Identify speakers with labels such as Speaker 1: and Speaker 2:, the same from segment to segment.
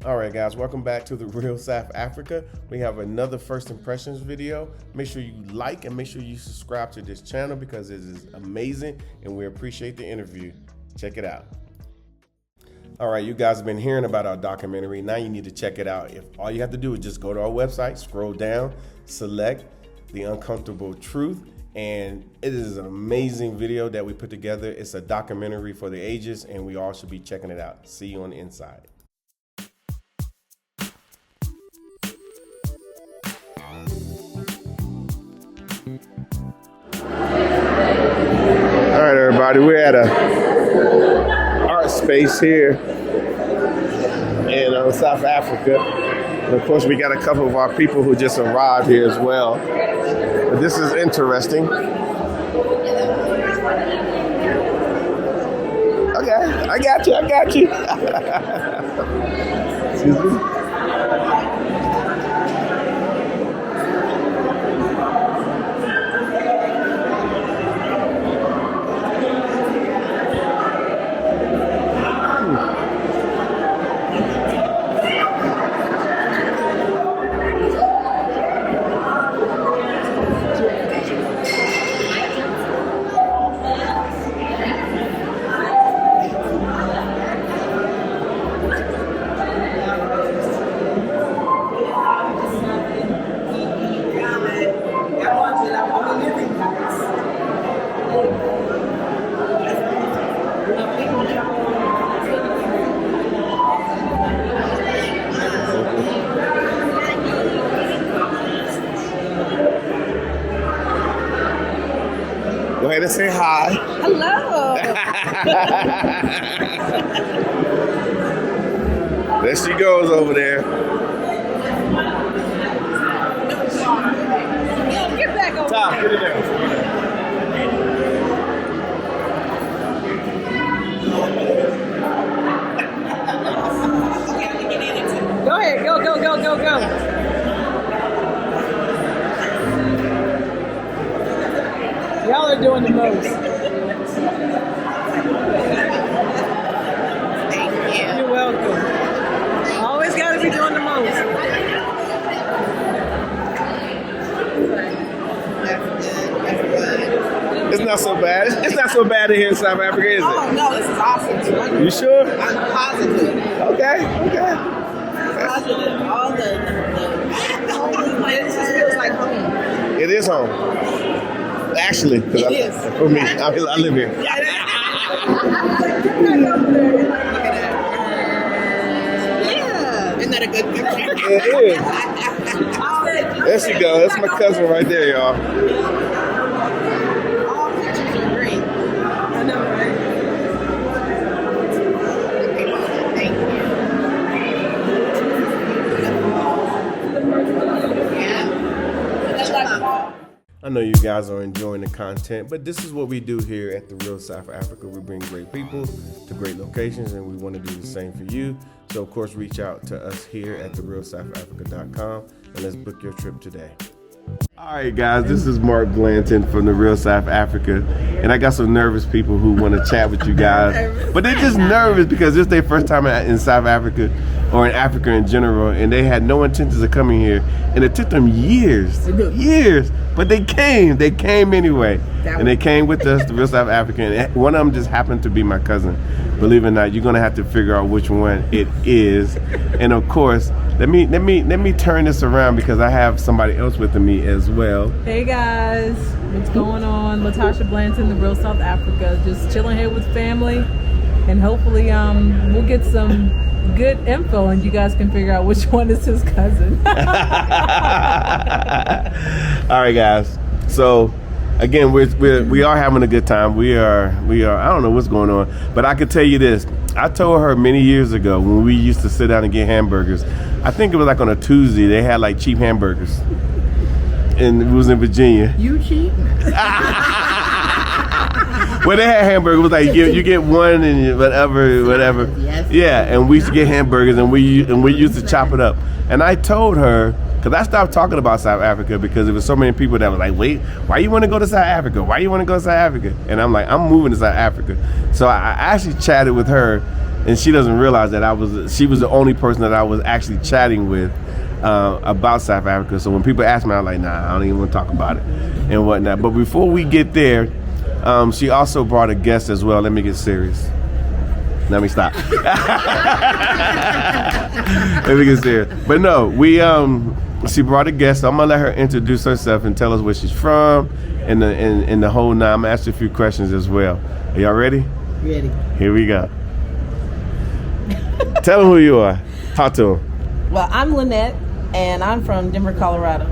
Speaker 1: All right, guys, welcome back to the Real South Africa. We have another first impressions video. Make sure you like and make sure you subscribe to this channel because it is amazing and we appreciate the interview. Check it out. All right, you guys have been hearing about our documentary. Now you need to check it out. If all you have to do is just go to our website, scroll down, select The Uncomfortable Truth, and it is an amazing video that we put together. It's a documentary for the ages, and we all should be checking it out. See you on the inside. All right, everybody, we're at a art space here in South Africa. And of course, we got a couple of our people who just arrived here as well. But this is interesting. Okay, I got you. Excuse me. Go ahead and say hi.
Speaker 2: Hello.
Speaker 1: There she goes over there.
Speaker 2: Get back over
Speaker 1: Tom,
Speaker 2: there.
Speaker 1: get it down.
Speaker 2: Go ahead. Go. Y'all are doing the most.
Speaker 3: Thank you.
Speaker 2: You're welcome. Always got to be doing the most.
Speaker 3: That's good.
Speaker 1: It's not so bad. It's not so bad in here in South Africa, is it?
Speaker 3: Oh, no, this is awesome.
Speaker 1: You sure?
Speaker 3: I'm positive.
Speaker 1: Okay.
Speaker 3: Positive. All the it just feels like home.
Speaker 1: It is home. Actually, because
Speaker 3: It is.
Speaker 1: For me, I live here.
Speaker 3: Look at that. Yeah. Isn't that a good picture?
Speaker 1: It is. There she goes. That's my cousin right there, y'all.
Speaker 3: All pictures are great.
Speaker 2: I know, right?
Speaker 3: Thank you. Yeah.
Speaker 1: I know you guys are enjoying the content, but this is what we do here at the Real South Africa. We bring great people to great locations, and we want to do the same for you. So, of course, reach out to us here at therealsouthafrica.com, and let's book your trip today. All right, guys, this is Mark Blanton from the Real South Africa, and I got some nervous people who want to chat with you guys, but they're just nervous because it's their first time in South Africa or in Africa in general, and they had no intentions of coming here, and it took them years, but they came anyway, and they came with us, the Real South Africa, and one of them just happened to be my cousin. Believe it or not, you're gonna have to figure out which one it is, and of course, let me turn this around because I have somebody else with me as well.
Speaker 2: Hey guys, what's going on? Latasha Blanton, the Real South Africa. Just chilling here with family, and hopefully we'll get some good info and you guys can figure out which one is his cousin.
Speaker 1: All right, guys. So again, we are having a good time. We are. I don't know what's going on, but I can tell you this. I told her many years ago when we used to sit down and get hamburgers. I think it was like on a Tuesday. They had like cheap hamburgers, and it was in Virginia.
Speaker 3: You cheat?
Speaker 1: Well, they had hamburgers. It was like you get one and whatever.
Speaker 3: Yes.
Speaker 1: Yeah, and we used to get hamburgers, and we used to chop it up. And I told her, because I stopped talking about South Africa because there was so many people that were like, wait, why you want to go to South Africa? Why you want to go to South Africa? And I'm like, I'm moving to South Africa. So I actually chatted with her and she doesn't realize that she was the only person that I was actually chatting with about South Africa. So when people ask me, I'm like, nah, I don't even want to talk about it and whatnot. But before we get there, she also brought a guest as well. Let me get serious. Let me stop. Let me get serious. But no, she brought a guest. So I'm gonna let her introduce herself and tell us where she's from and the whole nine. I'm gonna ask you a few questions as well. Are y'all ready?
Speaker 3: Ready.
Speaker 1: Here we go. Tell them who you are. Talk to them.
Speaker 4: Well, I'm Lynette, and I'm from Denver, Colorado.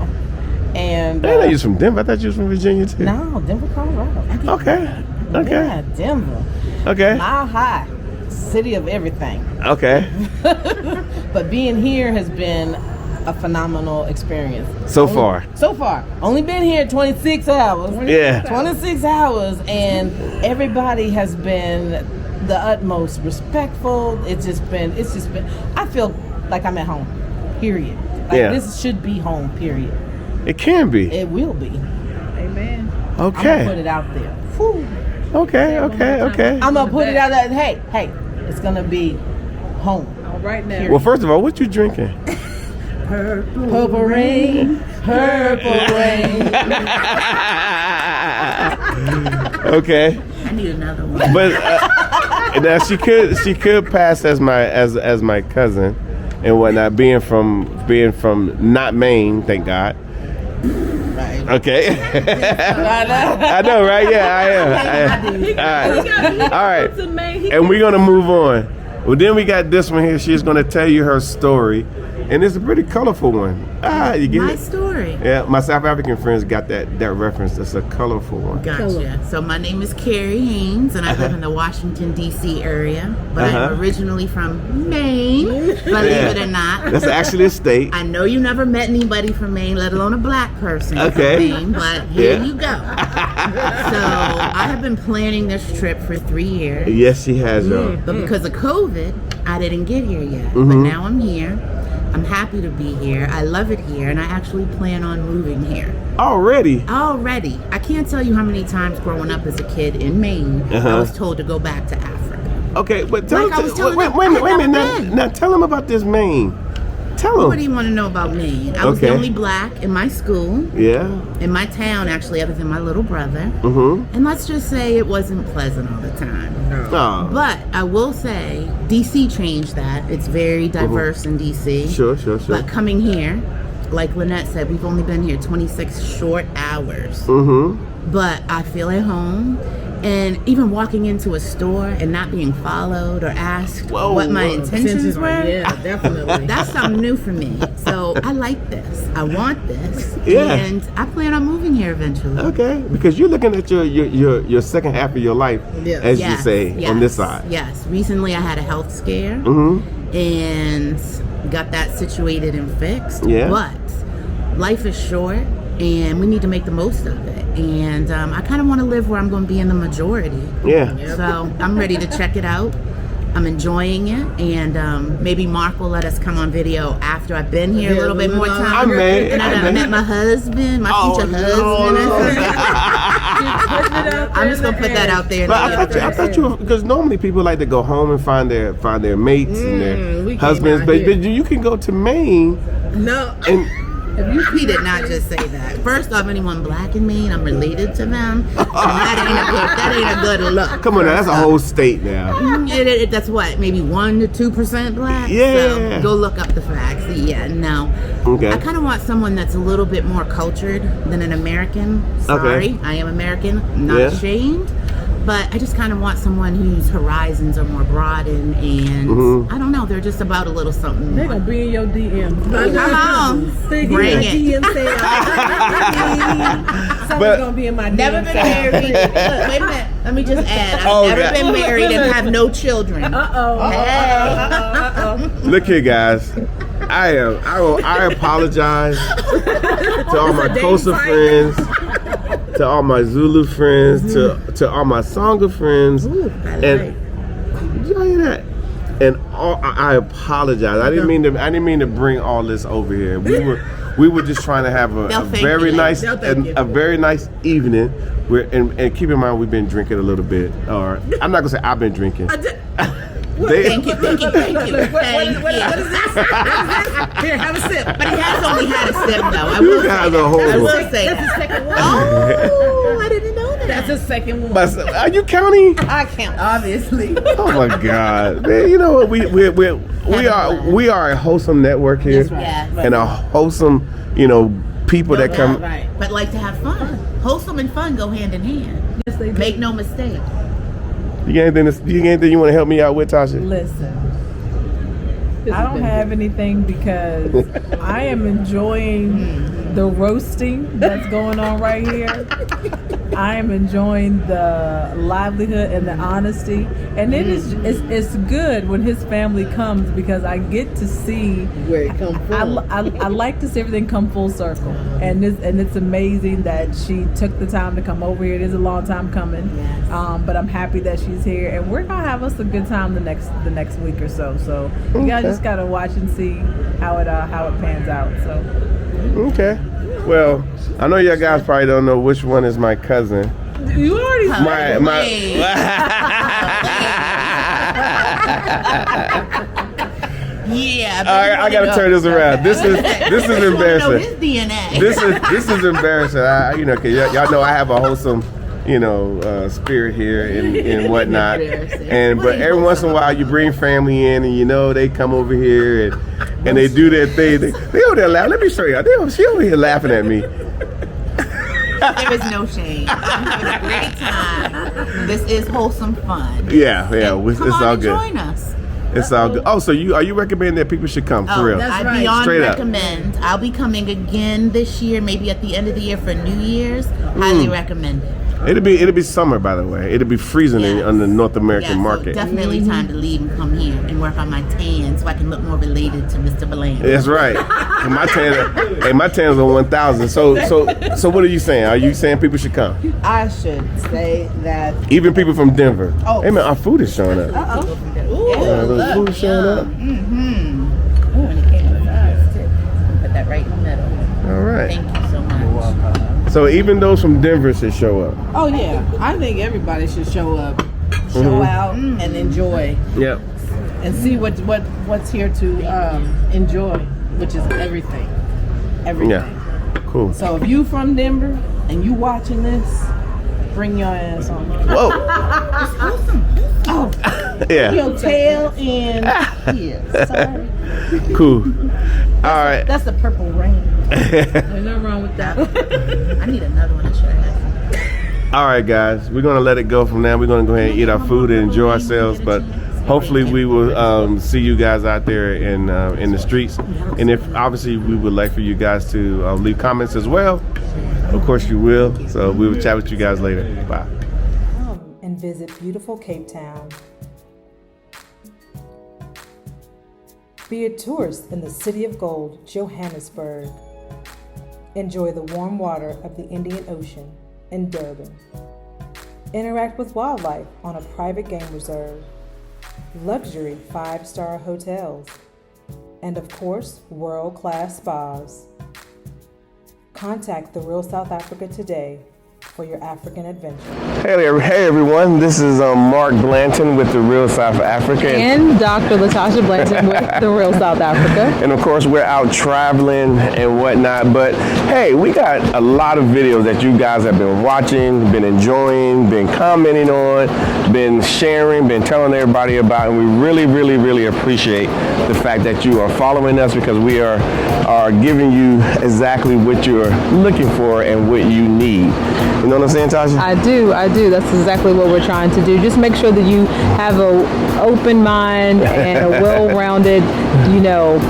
Speaker 4: And
Speaker 1: I didn't know you was from Denver. I thought you was from Virginia too.
Speaker 4: no, Denver, Colorado.
Speaker 1: Okay.
Speaker 4: Yeah, Denver.
Speaker 1: Okay.
Speaker 4: Mile high, city of everything.
Speaker 1: Okay.
Speaker 4: But being here has been a phenomenal experience.
Speaker 1: So far.
Speaker 4: So far. Only been here 26 hours.
Speaker 1: Yeah.
Speaker 4: 26 hours, and everybody has been the utmost respectful. It's just been, I feel like I'm at home, period. Like this should be home, period.
Speaker 1: It can be.
Speaker 4: It will be.
Speaker 2: Amen.
Speaker 4: I'm
Speaker 1: Okay.
Speaker 4: gonna put it out there. Whew.
Speaker 1: Okay.
Speaker 4: I'm gonna put it out there. Hey, it's gonna be home.
Speaker 2: All right now.
Speaker 1: Well, first of all, what you drinking?
Speaker 4: Purple rain, purple rain.
Speaker 1: Okay.
Speaker 3: I need another one.
Speaker 1: But now she could pass as my cousin and whatnot, being from not Maine, thank God.
Speaker 3: Right.
Speaker 1: Okay. I know, right? Yeah, I am. All right. And we're gonna move on. Well, then we got this one here. She's gonna tell you her story, and it's a pretty colorful one. You get
Speaker 3: My
Speaker 1: it?
Speaker 3: story.
Speaker 1: Yeah, my South African friends got that reference. It's a colorful one.
Speaker 3: Gotcha. So my name is Carrie Haynes, and I live in the Washington, D.C. area, but I'm originally from Maine, believe it or not.
Speaker 1: That's actually a state.
Speaker 3: I know you never met anybody from Maine, let alone a black person
Speaker 1: Okay.
Speaker 3: from Maine, but here you go. So I have been planning this trip for 3 years,
Speaker 1: Yes, she has, y'all.
Speaker 3: but because of COVID, I didn't get here yet. But now I'm here. I'm happy to be here. I love it here, and I actually plan on moving here.
Speaker 1: Already.
Speaker 3: Already. I can't tell you how many times growing up as a kid in Maine, I was told to go back to Africa.
Speaker 1: Okay, but tell
Speaker 3: Like I was telling
Speaker 1: wait
Speaker 3: them,
Speaker 1: a
Speaker 3: I
Speaker 1: minute.
Speaker 3: have been.
Speaker 1: Now tell them about this Maine. Tell them.
Speaker 3: What do you want to know about Maine? I was the
Speaker 1: Okay.
Speaker 3: only black in my school,
Speaker 1: Yeah.
Speaker 3: in my town actually, other than my little brother. And let's just say it wasn't pleasant all the time.
Speaker 1: Oh.
Speaker 3: But I will say, DC changed that. It's very diverse in DC.
Speaker 1: Sure.
Speaker 3: But coming here, like Lynette said, we've only been here 26 short hours. But I feel at home. And even walking into a store and not being followed or asked what my intentions were,
Speaker 4: Yeah, definitely.
Speaker 3: that's something new for me. So I like this. I want this.
Speaker 1: Yeah.
Speaker 3: And I plan on moving here eventually.
Speaker 1: Okay, because you're looking at your second half of your life, as you say, on this side.
Speaker 3: Yes. Recently I had a health scare and got that situated and fixed.
Speaker 1: Yeah.
Speaker 3: But life is short and we need to make the most of it. And I kind of want to live where I'm going to be in the majority.
Speaker 1: Yeah.
Speaker 3: So I'm ready to check it out. I'm enjoying it, and maybe Mark will let us come on video after I've been here a little bit more time.
Speaker 1: I may.
Speaker 3: And I done met my husband, my future husband. I'm just gonna put that out there.
Speaker 1: But I thought you, because normally people like to go home and find their mates and their husbands, but you can go to Maine.
Speaker 4: No.
Speaker 1: And
Speaker 3: He did not just say that. First off, anyone black in Maine, I'm related to them. And that ain't a good look.
Speaker 1: come on, now, that's a whole state now.
Speaker 3: That's what, maybe 1 to 2% black.
Speaker 1: Yeah.
Speaker 3: So go look up the facts. Yeah, no.
Speaker 1: Okay.
Speaker 3: I kind of want someone that's a little bit more cultured than an American. Sorry,
Speaker 1: Okay.
Speaker 3: I am American. I'm not
Speaker 1: Yeah.
Speaker 3: ashamed. But I just kind of want someone whose horizons are more broadened and I don't know, they're just about a little something
Speaker 4: They're
Speaker 3: more.
Speaker 4: gonna be in your DM.
Speaker 3: Come on, bring it.
Speaker 4: DM say, someone's gonna be in my DM.
Speaker 3: Never been married. Look, wait a minute. Let me just add. I've
Speaker 1: Oh,
Speaker 3: never
Speaker 1: God.
Speaker 3: been married and have no children. Hey.
Speaker 1: Look here, guys. I apologize to all my Xhosa friends, to all my Zulu friends, to all my Sangha friends.
Speaker 3: Ooh, I
Speaker 1: and
Speaker 3: like.
Speaker 1: did y'all hear that? And I apologize. I didn't mean to bring all this over here. We were just trying to have a
Speaker 3: They'll thank
Speaker 1: very
Speaker 3: you.
Speaker 1: nice
Speaker 3: They'll thank you.
Speaker 1: a very nice evening. And keep in mind we've been drinking a little bit. Or I'm not gonna say I've been drinking.
Speaker 3: Thank you.
Speaker 2: What is this? Here, have a sip.
Speaker 3: But he has only had a sip, though. I will say
Speaker 2: That's the
Speaker 3: that.
Speaker 2: second one.
Speaker 3: Oh, I didn't know that.
Speaker 2: That's the second one.
Speaker 1: But are you counting?
Speaker 4: I count.
Speaker 3: Obviously.
Speaker 1: Oh my God, man! You know what? We are a wholesome network here,
Speaker 4: That's right.
Speaker 3: Yes.
Speaker 1: and a wholesome, people that come.
Speaker 4: Right.
Speaker 3: But like to have fun. Wholesome and fun go hand in hand.
Speaker 2: Yes, they do.
Speaker 3: Make no mistake.
Speaker 1: You got anything you want to help me out with, Tasha?
Speaker 2: Listen, I don't have anything because I am enjoying the roasting that's going on right here. I am enjoying the livelihood and the honesty, and it's good when his family comes because I get to see
Speaker 4: Where it come from.
Speaker 2: I like to see everything come full circle, and it's amazing that she took the time to come over here. It is a long time coming, but I'm happy that she's here, and we're gonna have us a good time the next week or so. So you guys just gotta watch and see how it pans out. So
Speaker 1: Okay. Well, I know y'all guys probably don't know which one is my cousin.
Speaker 2: you already
Speaker 3: Yeah.
Speaker 1: I gotta turn this around. This is
Speaker 3: Know
Speaker 1: embarrassing.
Speaker 3: his DNA.
Speaker 1: This is embarrassing. Cause y'all know I have a wholesome, spirit here and whatnot. But every once in a while you bring family in, and they come over here and they do their thing. They over there laughing. Let me show you. She over here laughing at me.
Speaker 3: There is no shame. I'm having a great time. This is wholesome fun.
Speaker 1: Yeah.
Speaker 3: Come
Speaker 1: It's
Speaker 3: on
Speaker 1: all
Speaker 3: and
Speaker 1: good.
Speaker 3: join us.
Speaker 1: It's all good. Oh, so are you recommending that people should come for real?
Speaker 3: I
Speaker 2: right.
Speaker 3: beyond
Speaker 1: Straight up.
Speaker 3: recommend. I'll be coming again this year, maybe at the end of the year for New Year's. Highly recommend it.
Speaker 1: It'll be summer, by the way. It'll be freezing on the North American
Speaker 3: So
Speaker 1: market.
Speaker 3: definitely time to leave and come here and work on my tan so I can look more related to Mr. Bland.
Speaker 1: That's right. And my tan's on 1,000. So what are you saying? Are you saying people should come?
Speaker 4: I should say that.
Speaker 1: Even people from Denver.
Speaker 4: Oh.
Speaker 1: Hey man, our food is showing up. The food is showing up.
Speaker 3: Oh, and it came with us too. Put that right in the middle.
Speaker 1: All right.
Speaker 3: Thank you so much.
Speaker 1: So even those from Denver should show up.
Speaker 4: Oh yeah, I think everybody should show up, show out, and enjoy,
Speaker 1: Yep.
Speaker 4: and see what's here to enjoy, which is everything.
Speaker 1: Yeah. Cool.
Speaker 4: So if you from Denver and you watching this, bring your ass on.
Speaker 1: Whoa.
Speaker 4: Oh,
Speaker 1: Yeah.
Speaker 4: your tail and yeah, sorry.
Speaker 1: Cool. All right.
Speaker 4: That's the purple rain.
Speaker 2: There's nothing wrong with that.
Speaker 3: I need another one to try.
Speaker 1: All right, guys. We're gonna let it go from now. We're gonna go ahead and eat our food and enjoy ourselves. But hopefully, we will see you guys out there in the streets. And if obviously, we would like for you guys to leave comments as well. Of course, you will. So we will chat with you guys later. Bye.
Speaker 5: Come and visit beautiful Cape Town. Be a tourist in the City of Gold, Johannesburg. Enjoy the warm water of the Indian Ocean in Durban. Interact with wildlife on a private game reserve. Luxury 5-star hotels. And of course, world-class spas. Contact The Real South Africa today for your African adventure.
Speaker 1: Hey everyone. This is Mark Blanton with The Real South Africa.
Speaker 2: And Dr. Latasha Blanton with The Real South Africa.
Speaker 1: And of course, we're out traveling and whatnot. But hey, we got a lot of videos that you guys have been watching, been enjoying, been commenting on, been sharing, been telling everybody about. And we really, really, really appreciate the fact that you are following us because we are giving you exactly what you're looking for and what you need. You know what I'm saying, Tasha?
Speaker 2: I do. That's exactly what we're trying to do. Just make sure that you have an open mind and a well-rounded,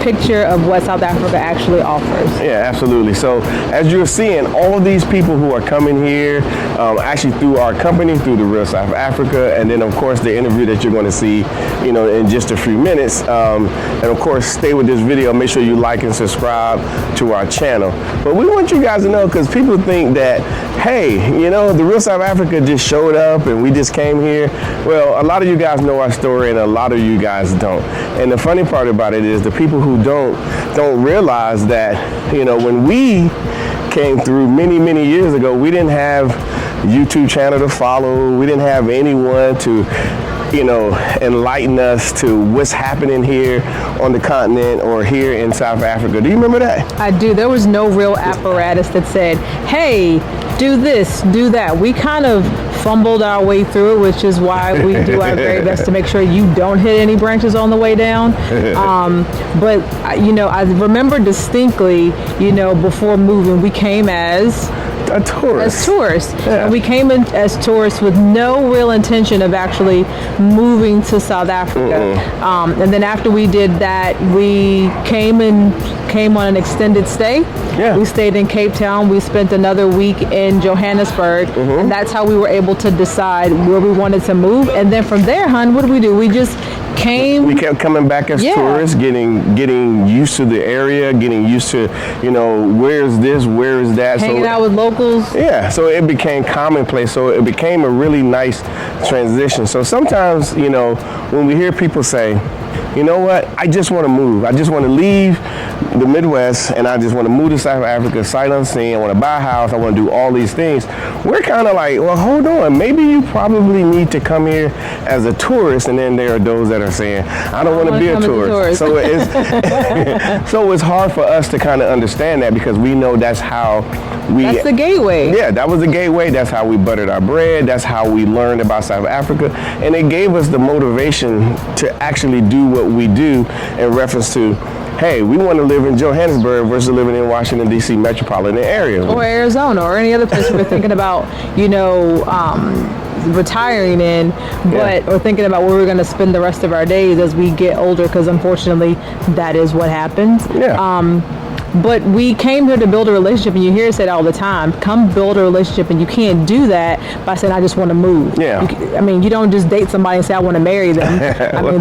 Speaker 2: picture of what South Africa actually offers.
Speaker 1: Yeah, absolutely. So as you're seeing, all of these people who are coming here, actually through our company, through The Real South Africa, and then of course the interview that you're going to see, in just a few minutes. And of course, stay with this video. Make sure you like and subscribe to our channel. But we want you guys to know, because people think that, hey, The Real South Africa just showed up and we just came here. Well, a lot of you guys know our story and a lot of you guys don't. And the funny part about it is the people who don't realize that, when we came through many, many years ago, we didn't have YouTube channel to follow. We didn't have anyone to enlighten us to what's happening here on the continent or here in South Africa. Do you remember that?
Speaker 2: I do. There was no real apparatus that said, hey, do this, do that. We kind of fumbled our way through it, which is why we do our very best to make sure you don't hit any branches on the way down. But I remember distinctly, before moving, we came as tourists.
Speaker 1: Yeah.
Speaker 2: And we came in as tourists with no real intention of actually moving to South Africa. And then after we did that, we came on an extended stay.
Speaker 1: Yeah.
Speaker 2: We stayed in Cape Town. We spent another week in Johannesburg. And that's how we were able to decide where we wanted to move. And then from there, hon, what did we do? We just came.
Speaker 1: We kept coming back as tourists, getting used to the area, getting used to, where is this, where is that.
Speaker 2: Hanging out with locals.
Speaker 1: Yeah, so it became commonplace. So it became a really nice transition. So sometimes, when we hear people say, you know what, I just want to move. I just want to leave the Midwest and I just want to move to South Africa, sight unseen. I want to buy a house. I want to do all these things. We're kind of like, well, hold on. Maybe you probably need to come here as a tourist. And then there are those that are saying, I don't want to be a tourist. So it's hard for us to kind of understand that because we know that's how
Speaker 2: that's the gateway.
Speaker 1: Yeah, that was the gateway. That's how we buttered our bread. That's how we learned about South Africa. And it gave us the motivation to actually do what we do in reference to, hey, we want to live in Johannesburg versus living in Washington, D.C. metropolitan area.
Speaker 2: Or Arizona or any other place we're thinking about, retiring in, or thinking about where we're going to spend the rest of our days as we get older, because unfortunately that is what happens. But we came here to build a relationship, and you hear it said all the time, come build a relationship, and you can't do that by saying, I just want to move. You don't just date somebody and say, I want to marry them.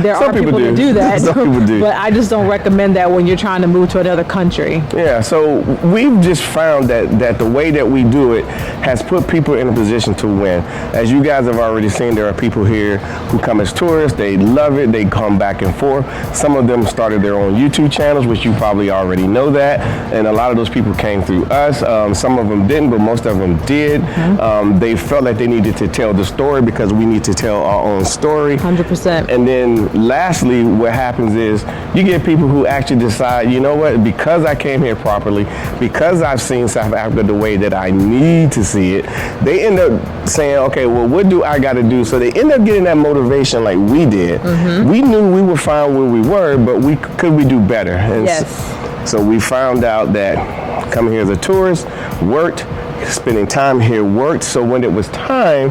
Speaker 2: There are people that do that.
Speaker 1: Some people do.
Speaker 2: But I just don't recommend that when you're trying to move to another country.
Speaker 1: Yeah, so we've just found that the way that we do it has put people in a position to win. As you guys have already seen, there are people here who come as tourists. They love it. They come back and forth. Some of them started their own YouTube channels, which you probably already know that. And a lot of those people came through us. Some of them didn't, but most of them did. They felt like they needed to tell the story because we need to tell our own story.
Speaker 2: 100%.
Speaker 1: And then lastly, what happens is you get people who actually decide, you know what, because I came here properly, because I've seen South Africa the way that I need to see it, they end up saying, okay, well, what do I got to do? So they end up getting that motivation like we did. We knew we were fine where we were, but could we do better? And so we found out that coming here as a tourist worked, spending time here worked. So when it was time,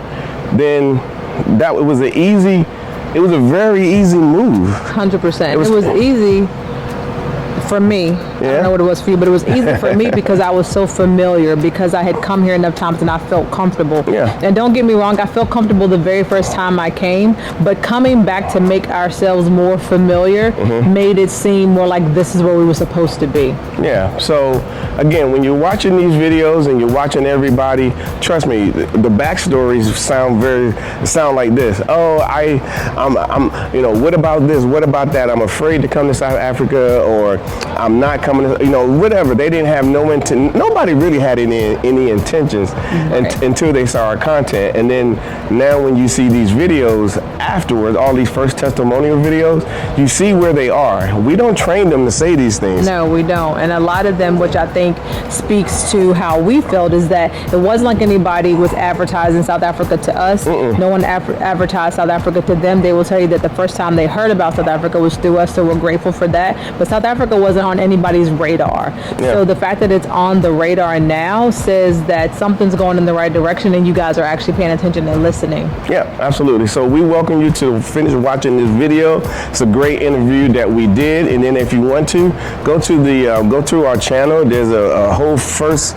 Speaker 1: then it was a very easy move.
Speaker 2: 100%. It was easy for me. I don't know what it was for you, but it was easy for me because I was so familiar, because I had come here enough times and I felt comfortable. And don't get me wrong, I felt comfortable the very first time I came, but coming back to make ourselves more familiar made it seem more like this is where we were supposed to be.
Speaker 1: So again, when you're watching these videos and you're watching everybody, trust me, the backstories sound like this. Oh, I'm what about this? What about that? I'm afraid to come to South Africa, or I'm not coming to, whatever. They didn't have no intent. Nobody really had any intentions until they saw our content. And then now when you see these videos afterwards, all these first testimonial videos, you see where they are. We don't train them to say these things.
Speaker 2: No, we don't. And a lot of them, which I think speaks to how we felt, is that it wasn't like anybody was advertising South Africa to us. No one advertised South Africa to them. They will tell you that the first time they heard about South Africa was through us, so we're grateful for that. But South Africa wasn't on anybody's radar. So the fact that it's on the radar now says that something's going in the right direction and you guys are actually paying attention and listening.
Speaker 1: Yeah, absolutely. So we welcome you to finish watching this video. It's a great interview that we did, and then if you want to, go to our channel. There's a whole first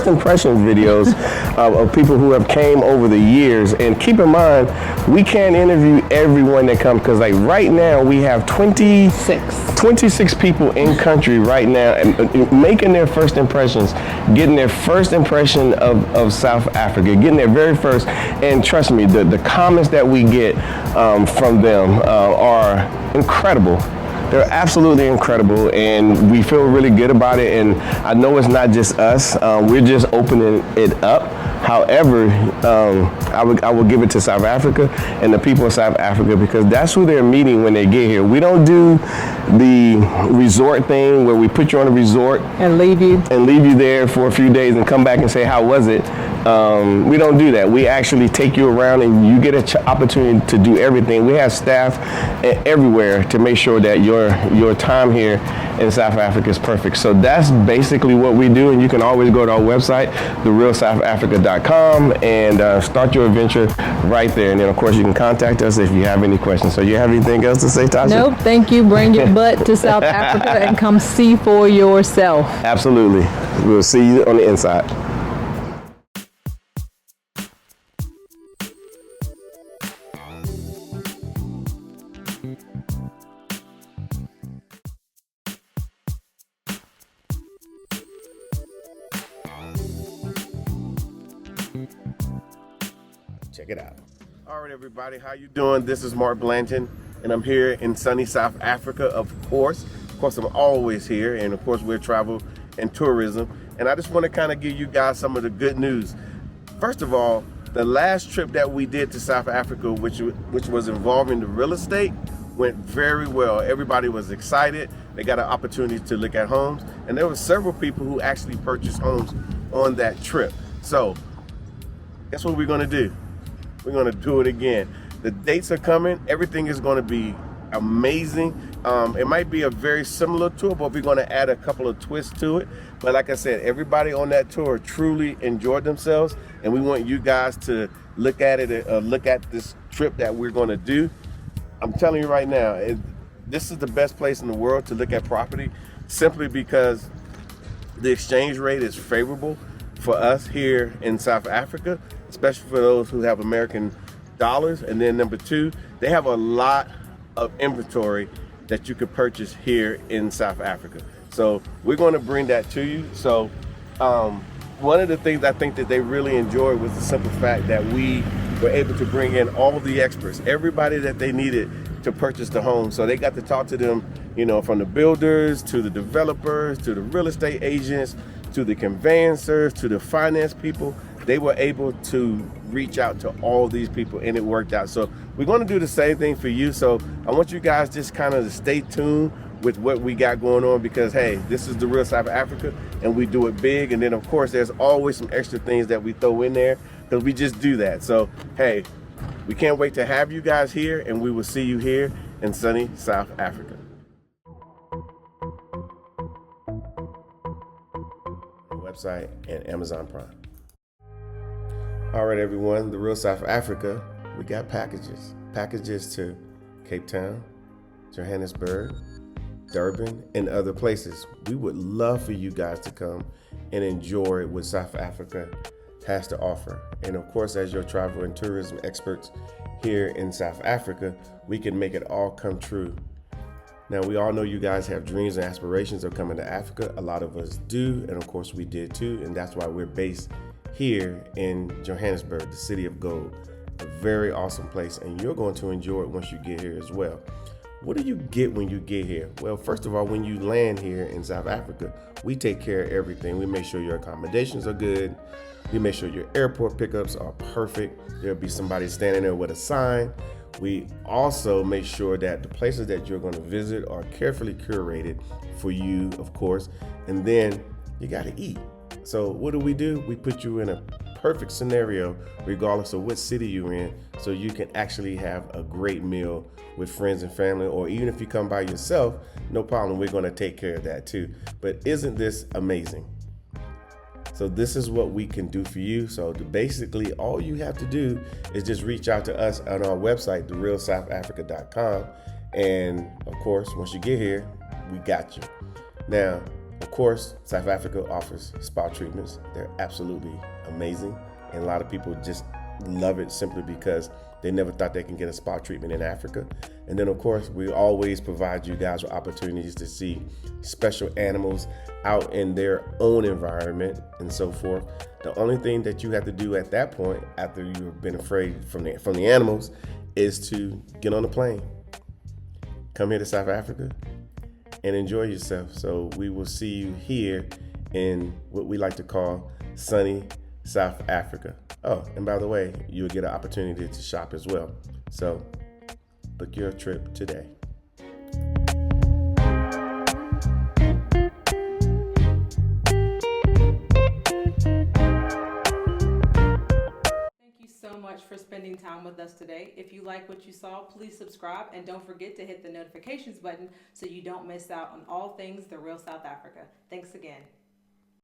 Speaker 1: impression videos of people who have came over the years. And keep in mind, we can't interview everyone that comes, because like right now we have 26 people in country right now and making their first impressions, getting their first impression of South Africa, getting their very first. And trust me, the comments that we get from them are incredible. They're absolutely incredible, and we feel really good about it. And I know it's not just us. We're just opening it up. However, I will give it to South Africa and the people of South Africa, because that's who they're meeting when they get here. We don't do the resort thing where we put you on a resort
Speaker 2: And leave you.
Speaker 1: there for a few days and come back and say, how was it? We don't do that. We actually take you around and you get an opportunity to do everything. We have staff everywhere to make sure that your time here in South Africa is perfect. So that's basically what we do, and you can always go to our website, therealsouthafrica.com, and start your adventure right there. And then, of course, you can contact us if you have any questions. So you have anything else to say, Tasha?
Speaker 2: Nope, thank you. Bring your butt to South Africa and come see for yourself.
Speaker 1: Absolutely. We'll see you on the inside. Check it out. All right, everybody, how you doing? This is Mark Blanton, and I'm here in sunny South Africa, of course. Of course, I'm always here, and of course, we're travel and tourism. And I just want to kind of give you guys some of the good news. First of all, the last trip that we did to South Africa, which was involving the real estate, went very well. Everybody was excited. They got an opportunity to look at homes, and there were several people who actually purchased homes on that trip. So, guess what we're going to do? We're going to do it again. The dates are coming. Everything is going to be amazing. It might be a very similar tour, but we're going to add a couple of twists to it. But like I said, everybody on that tour truly enjoyed themselves, and we want you guys to look at it, look at this trip that we're going to do. I'm telling you right now, this is the best place in the world to look at property, simply because the exchange rate is favorable for us here in South Africa, especially for those who have American dollars. And then number two, they have a lot of inventory that you could purchase here in South Africa. So we're going to bring that to you. So one of the things I think that they really enjoyed was the simple fact that we were able to bring in all the experts, everybody that they needed to purchase the home. So they got to talk to them, from the builders to the developers to the real estate agents to the conveyancers to the finance people. They were able to reach out to all these people, and it worked out. So we're going to do the same thing for you. So I want you guys just kind of to stay tuned with what we got going on, because hey, this is the real South Africa, and we do it big. And then of course there's always some extra things that we throw in there, because we just do that. So hey, we can't wait to have you guys here, and we will see you here in sunny South Africa. Website and Amazon Prime. All right, everyone, the real South Africa, we got packages to Cape Town, Johannesburg, Durban, and other places. We would love for you guys to come and enjoy what South Africa has to offer. And of course, as your travel and tourism experts here in South Africa, we can make it all come true. Now, we all know you guys have dreams and aspirations of coming to Africa. A lot of us do, and of course we did too, and that's why we're based here in Johannesburg, the city of gold. A very awesome place, and you're going to enjoy it once you get here as well. What do you get when you get here? Well, first of all, when you land here in South Africa, we take care of everything. We make sure your accommodations are good. We make sure your airport pickups are perfect. There'll be somebody standing there with a sign. We also make sure that the places that you're going to visit are carefully curated for you, of course. And then you got to eat. So what do? We put you in a perfect scenario, regardless of what city you're in, so you can actually have a great meal with friends and family, or even if you come by yourself, no problem. We're going to take care of that too. But isn't this amazing? So this is what we can do for you. So basically, all you have to do is just reach out to us on our website, therealsouthafrica.com. And of course, once you get here, we got you. Now, of course, South Africa offers spa treatments. They're absolutely amazing. And a lot of people just love it simply because they never thought they can get a spa treatment in Africa. And then, of course, we always provide you guys with opportunities to see special animals out in their own environment and so forth. The only thing that you have to do at that point, after you've been afraid from the animals, is to get on a plane, come here to South Africa, and enjoy yourself. So we will see you here in what we like to call sunny South Africa. Oh, and by the way, you'll get an opportunity to shop as well. So book your trip today.
Speaker 2: Thank you so much for spending time with us today. If you like what you saw, please subscribe and don't forget to hit the notifications button so you don't miss out on all things The Real South Africa. Thanks again.